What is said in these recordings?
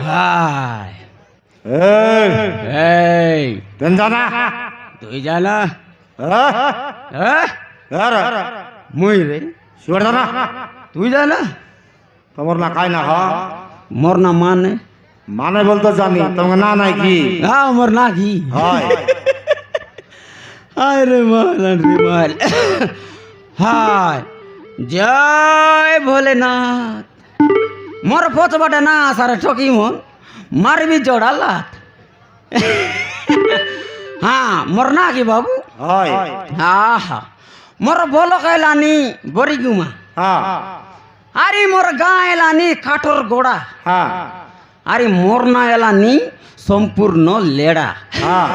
High এই তেন জানা তুই জানা হ্যাঁ মুই রে শিওর জানা তুই জানা তোমার না কাই না হ্যাঁ মোর না মানে মানে বলতে জানি তোমার না নাই কি হ্যাঁ মোর না কি হয় আরে মালান রে মাল হাই জয় ভোলেনাথ মোর পথ বাটে না সারে ঠকি মন মারবি জোড়ালাত হ্যাঁ মোর না কি বাবু হয় হ্যাঁ হ্যাঁ মোর বলো কাইলানি বরিগুমা হ্যাঁ আরে মোর গাঁ এলানি কাঠর গোড়া হ্যাঁ আরে মোর না এলানি সম্পূর্ণ লেড়া হ্যাঁ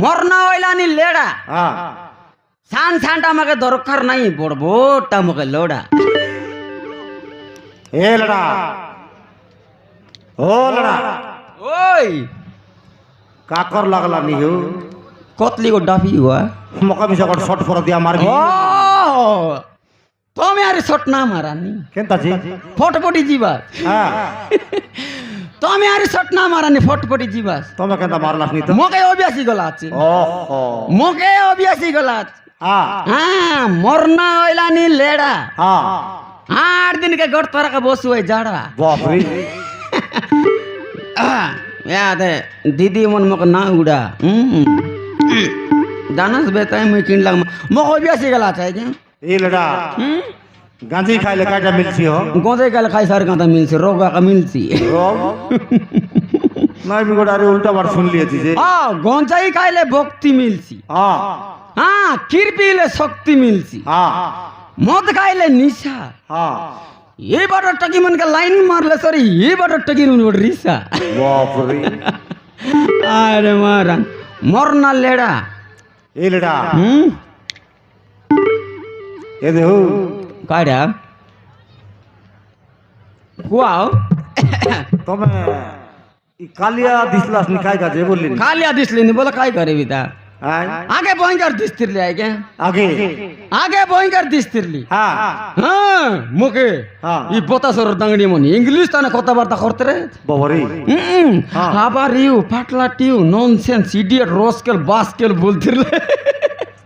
মোর না এলানি লেড়া হ্যাঁ সান সানটা আমাকে দরকার নাই বড় বড়টা আমাকে লোড়া এ লড়া ও লড়া ওই কাকর লাগলা নিহু কতলি গো ডাফি हुआ মকা মিশা কর শট ফর দিয়া মারবি ও তুমি আরে শট না মারানি কেনতাছি ফটফটি জিবাস হ্যাঁ তুমি আরে শট না মারানি ফটফটি জিবাস তুমি কেনতা মারলাস নি তো মোকে অবিয়াসি গলা আছে ওহো মোকে অবিয়াসি গলা আছে হ্যাঁ হ্যাঁ মরনা হইলানি লেড়া হ্যাঁ 8 दिन के गट तोरा के बसु है जाड़ा बाप रे याद है दीदी मन मक ना उड़ा दानस बेता मैं किन लग मको बियासी गला चाहे के ए लड़ा गांजी खाइले काटा मिलसी हो गोदे गल खाई सार कांता मिलसी रोगा का मिलसी रोग নাই বিগড়ারে উল্টা বার শুন লিয়েছি যে हां गोंजाई खाइले भक्ति मिलसी हां हां खीर पीले शक्ति मिलसी हां मद खाइले निशा हां ये बार टकी मन के लाइन मारले सरी ये बार टकी मन रिसा बाप रे अरे मारा मरना लेड़ा ए लड़ा ए देहु काड़ा वाओ तमे ई कालिया दिसलास निकाय का जे बोलली खालिया दिसली नहीं बोला काय करे बिता हां आगे भयंकर दिसतिरली आहे के आगे भयंकर दिसतिरली हां हां मुके हां ई बोतासर दांगडी मनी इंग्लिश ताने কথাবার্তা করতে রে बाबरी हाबार यू फाटला टिउ नॉनसेंस इडियट रोस्केल बास्केल बोलतिरले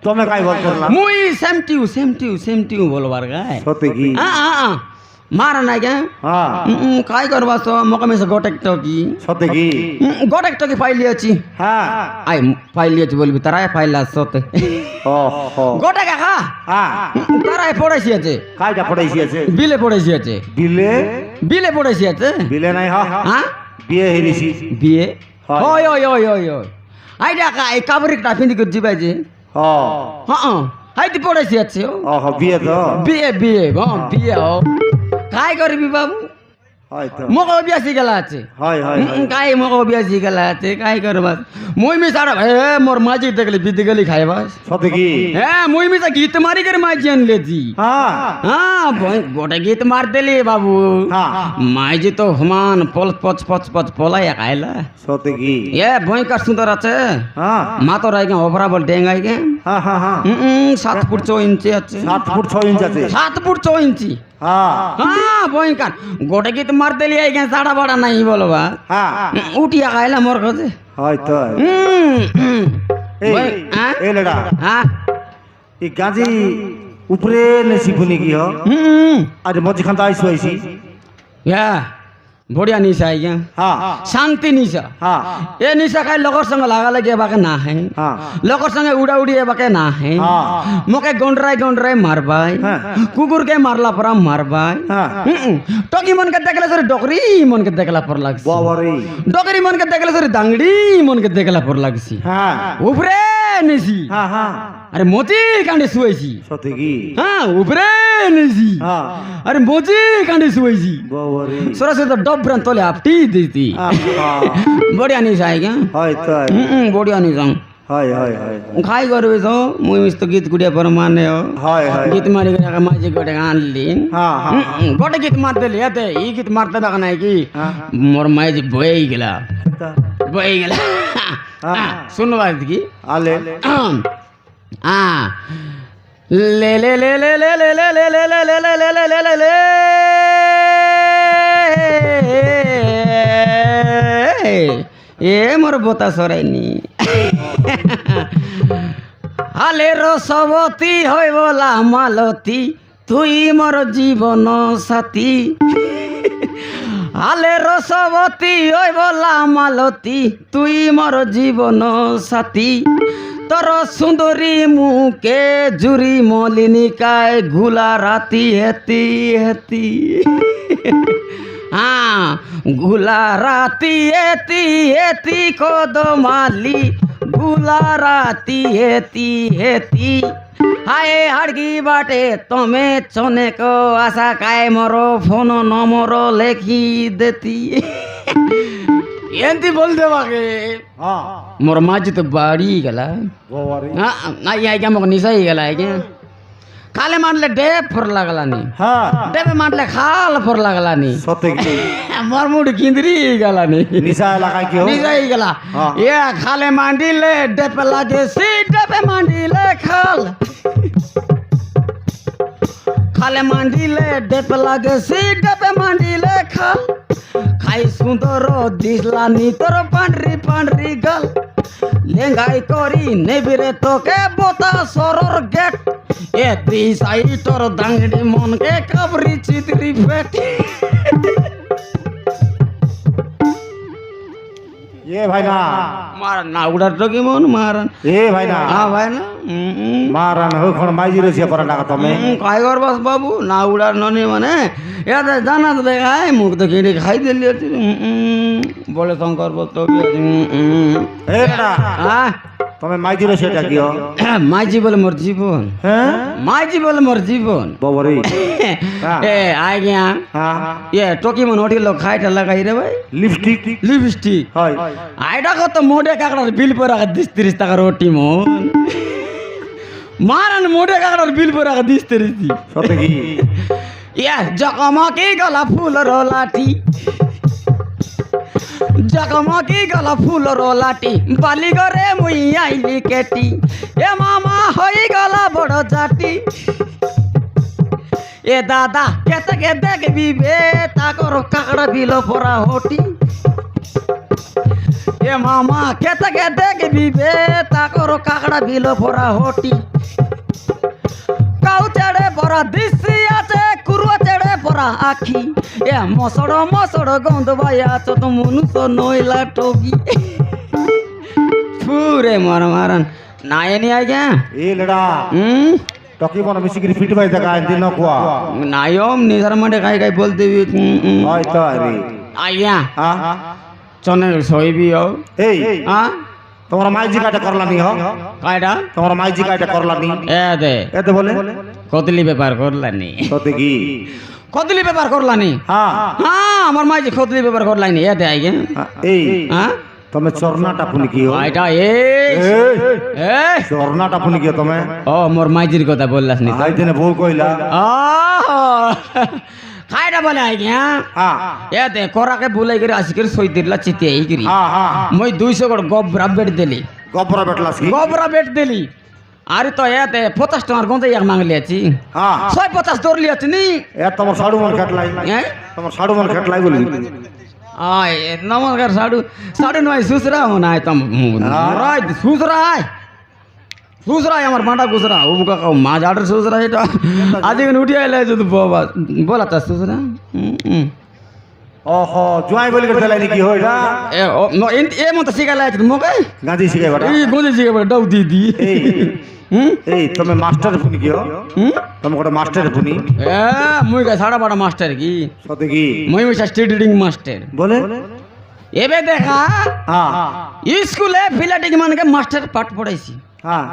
तमे काय बोल करला मुई सेम टिउ बोलबार गाय सते की हां मारा ना क्या हां काय करबा तो मका में से गोटेक टकी सते की गोटेक टकी फाइल अछि हां आई फाइल अछि बोलबी तारा फाइल सते ओहो गोटेक का हां तारा पड़ाइছি আছে কাইটা পড়াইছি আছে বিলে পড়াইছি আছে বিলে পড়াইছি আছে বিলে নাই হ্যাঁ বিয়ে হেরিছি বিয়ে হয়। ওই আইডা কা এই কাবরিকটা পিন্দি করে জিবাই যে হ্যাঁ হাইতি পড়াইছি আছে ওহো বিয়ে তো বিয়ে বিয়ে ও কাই করবি বাবু হয়তো মগো বিয়াসি গেলা আছে হয় কাই মগো বিয়াসি গেলা আছে কাই করবা মুই মি সারা এ মোর মাঝি দেখলে বিদি গলি খাইবাস সতে কি হ্যাঁ মুই মি গীত মারি করে মাঝি আনলেছি হ্যাঁ हाँ गोटे गीत मार दिली बाबू हाँ माइजी तो हमान पल पच पच पच पलाया खाइला সতে কি ये भयंकर सुंदर আছে হ্যাঁ मा तो रह गए ओभरा बोल डेंगाई के হ্যাঁ 7 ফুট 6 इंची আছে 7 ফুট 6 इंच আছে 7 ফুট 6 इंची হ্যাঁ हाँ भयंकर गोटे गीत मार दिली आई के साड़ा बड़ा नहीं बोलबा হ্যাঁ उठिया खाइला मोर खजे হয়তো এ লড়া हाँ এই গাজি উপরে নেছি বুনি কি হ আরে মজি খান আইছো আইছি या बढ़िया निशा आई क्या হ্যাঁ शांति निशा হ্যাঁ ए निशा खाई लगर संग लागा लगे बाके ना है হ্যাঁ लगर संग उड़ा उड़ी बाके ना है हाँ। मोके गंडराई मारबाई हाँ। कुकुर के मारला पर मारबाई हाँ। टोकी मन के देखला सर डोकरी मन के देखला पर लागसी বাবারে डोकरी मन के देखला सर दांगड़ी मन के देखला पर लागसी হ্যাঁ ऊपरे निसी হ্যাঁ হ্যাঁ अरे मोची कांडे सुईसी সতে কি हाँ ऊपरे निसी হ্যাঁ अरे मोची कांडे सुईसी বাবারে सोरा से तो डब्रन तोले आपटी देती बढ़िया निशा है क्या হয়তো बढ़िया निशा হয় खाई करबे तो मुई मिस्त गीत गुड़िया पर माने हो হয় गीत मारी गया माजी गोटे आनली हाँ, हाँ। गोटे गीत मारते लेते ई गीत मारते ना नहीं कि हाँ। मोर माजी बही गेला सुन बात की আলে हाँ ले ले ले ले ले ले ले ले ले ले ले ले ले ले ले ले এ মোর বোতা সরাইনি আলে রসবতী হই বলা মালতী তুই মোর জীবন সাথী আলে রসবতী ওই বলা মালতী তুই মোর জীবন সাথী তোর সুন্দরী মুখে জুরি মলিনিকায় ঘুলা রাতি হেতি হেতি হ্যাঁ ঘুলা রাতি হেতি হেতি কদমালি ঘুলা রাতি হেতি হেতি হায় হাড়গি বাটে তুমি চনেক আশা কায় মর ফোন নম্বর লেখি দেতি এমতি বলতে পাকে হ্যাঁ মোর মাঝি তো বাড়ি গেলা বাবারে না আজ্ঞা মোক নিশাই গেলা আজ্ঞা কালে মানলে ডেপ ফর লাগলানি হ্যাঁ ডেপে মানলে খাল ফর লাগলানি সত্যি কি মোর মুড কিন্দ্রি গেলানি নিশা লাগাই কি নিশাই গেলা হ্যাঁ। এ খালে মান্ডিলে ডেপে লাগে সি ডেপে মান্ডিলে খাল খালে মান্ডিলে ডেপে লাগে সি ডেপে মান্ডিলে খাল খাই সুন্দর দিসলানি তোর পান্ডরি পান্ডরি গাল লেঙ্গাই করি নেবিরে তোকে বোতা সরর গেট এ তুই সাইটর দাঙ্গড়ি মনকে কাবরি চিতরি পেট এ ভাই না মার না উড়ার তো কি মন মারান এ ভাই না হ্যাঁ ভাই না মারান হখন মাইজি রসিয়া পড়া লাগা তুমি কাই করবাস বাবু না উড়ার ননি মানে এটা জানা তো দেখায় মুখ তো কেটে খাই দিলি বলে শঙ্কর বলতো এ বেটা হ্যাঁ তুমি মাইজি রসিয়াটা কি মাইজি বলে মোর জীবন হ্যাঁ মাইজি বলে মোর জীবন বাবারে এ আজ্ঞা হ্যাঁ এ টকি মন ওটি লোক খাইটা লাগাই রে ভাই লিপস্টিক লিপস্টিক হয় আইটা কত মোটে কাকড়ার বিল পরে রাখা 30 টাকার ওটি মন মারান মোটে কাকড়ার বিল পরে রাখা 30 সত্যি কি ইয়া জকমকি গলা ফুলর লাঠি জকমকি গলা ফুলর লাঠি বালি গরে মুই আইলি কেটি এ মামা হই গলা বড় জাতি এ দাদা কেতকে দেখবি বে তাকর কাকড়া বিল পরা হটি এ মামা কেতকে দেখবি বে তাকর কাকড়া বিল পরা হটি কাউ চেড়ে পরা দৃষ্টি আছে কুরুয়া চেড়ে পরা আখি এ মসড় গন্ধ ভাই আছো তো মনুষ্য নইলা টগি ফুরে মার মারান না এনি আজ্ঞা এ লেডা টকি বন মিশি করে ফিট ভাই দেখা দিন কোয়া নায়ম নিজের মাঠে খাই খাই বলতে হয় তো আরে আজ্ঞা হ্যাঁ চনে সইবি এই হ্যাঁ তোমার মাইজি কাটা করলানি হ কায়টা তোমার মাইজি কাটা করলানি দে এতে বলে কতলি ব্যাপার করলানি সত্যি কি কতলি ব্যাপার করলানি হ্যাঁ হ্যাঁ আমার মাঝে কতলি ব্যাপার করলানি দে আজ্ঞা এই হ্যাঁ তুমি চরনাটা ফুনি কি হো এটা চরনাটা ফুনি কি তুমি ও মোর মাইজির কথা বললাস নি আই দিনে বউ কইলা খাইটা বলে আজ্ঞা হ্যাঁ এতে করাকে বুলাই করে আসি করে সই দিলা চিতে এই করি হ্যাঁ হ্যাঁ মই 200 গড় গবরা বেট দিলি গবরা বেটলাস কি গবরা বেট দিলি আরে তো এতে 50 টাকার গন্ধে এক মাংলি আছি হ্যাঁ 150 দৌড়লি আছে নি এ তোমার সাড়ু মন কাটলাই হ্যাঁ তোমার সাড়ু মন কাটলাই বলি আয় নমস্কার সাড়ু নয় সুসরা মনে তম রাই সুসরাই সুসরাই আমার বাঁটা গুসরা ও কাকা মাছ আটার সুসরা এটা আজকে উঠে আইলে যদি বলা তা সুসরা ওহো জুয়াই বলি করে দিলাই নাকি হই না এ মতো শিখালে আছে মোকে গাঁজি শিখাই বড় এই গঞ্জি শিখে বলে ডাউ দিয়ে দি এই এই তুমি মাস্টার ফুনি কি হো তুমি কোটা মাস্টার ফুনি মুই কা সাড়া বাড়া মাস্টার কি সত্যি কি মুই মিশা স্ট্রিট রিডিং মাস্টার বলে এবে দেখা হ্যাঁ স্কুলে ফিলাটিক মানকে মাস্টার পাঠ পড়াইছি হ্যাঁ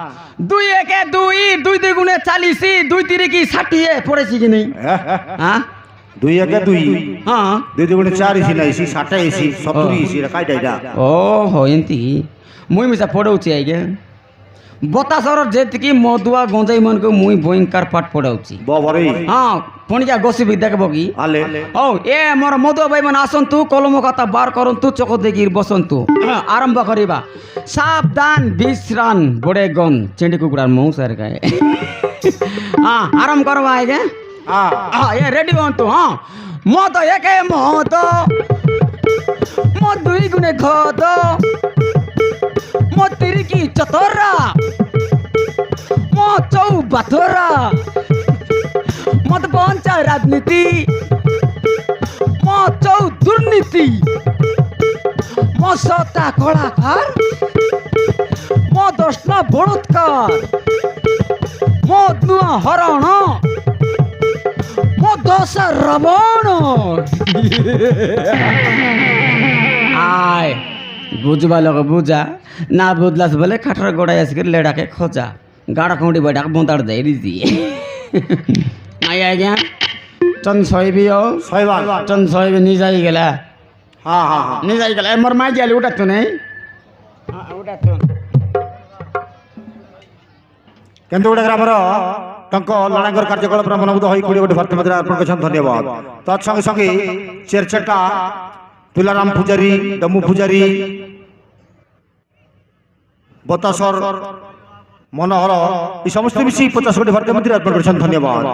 2 একে 2 2 দ্বিগুণে 40 2 তিরিকি 60 পড়েছি কি নেই হ্যাঁ 2 একে 2 হ্যাঁ 2 দুগুণে 4 ইসি না ইসি 60 ইসি 70 ইসি রা কাইটা এটা ও হো এন্তি মুই মিশা পড়াউছি আইগে বতাসর যেতিকি মদুয়া গঞ্জাই মনকে মুই ভয়ঙ্কর পাঠ পড়াউছি বাবারে হ্যাঁ পণিকা গসিবি দেখব কি আলে ও এ মোর মদুয়া ভাই মানে আসন্তু কলম কথা বার করন্তু চোখ দেখির বসন্তু আরম্ভ করিবা সাবধান বিশ্রান বড়ে গন চেন্ডি কুকুরার মৌসার গায়ে হ্যাঁ আরম্ভ করবা আইগে হ্যাঁ এ রেডি হন্তু হ্যাঁ মদ একে মদ ମୋ ଦୁଇ ଗୁଣେ ଘଦ ମୋ ତିରିକି ଚତରା ମୋ ଚଉ ବାଥରା ମତେ ବଞ୍ଚା ରାଜନୀତି ମୋ ଚଉ ଦୁର୍ନୀତି ମୋ ସତା କଳାକାର ମୋ ଦର୍ଶନ ବଳତ୍କାର ମୋ ନୂଆ ହରଣ ମୋ ଦଶ ରାବଣ आय बुझवा लोग बुझा ना बुझलास बोले खटर गोड़ा आसिक लेड़ा के खोजा गाड़ा खौंडी बैठा के बुंदाड़ दे दी आई आज्ञा चंद सोईबी हो শৈবাল चंद सोईबी नहीं जाई गेला হ্যাঁ হ্যাঁ হ্যাঁ नहीं जाई गेला मोर माई जाली उठा तू नहीं उठा तू କେନ୍ଦୁଗୁଡ଼ା ଗ୍ରାମର ତାଙ୍କ ଲଡ଼ାଙ୍କର କାର୍ଯ୍ୟକଳାପରେ ମନୋଭୂତ ହୋଇ 20 କୋଟି ଭାରତ ମାତ୍ରା ଅର୍ପଣ କରିଛନ୍ତି ଧନ୍ୟବାଦ ତତ୍ସଙ୍ଗେ ସଙ୍ଗେ ଚେରଚେଟା ତୁଲାରାମ ପୂଜାରୀ ଦମୁ ପୂଜାରୀ ବତାସର ମନୋହର এই সমস্ত মিশি 50 কোটি ভারতীয় মন্ত্রী অর্পণ করেছেন ধন্যবাদ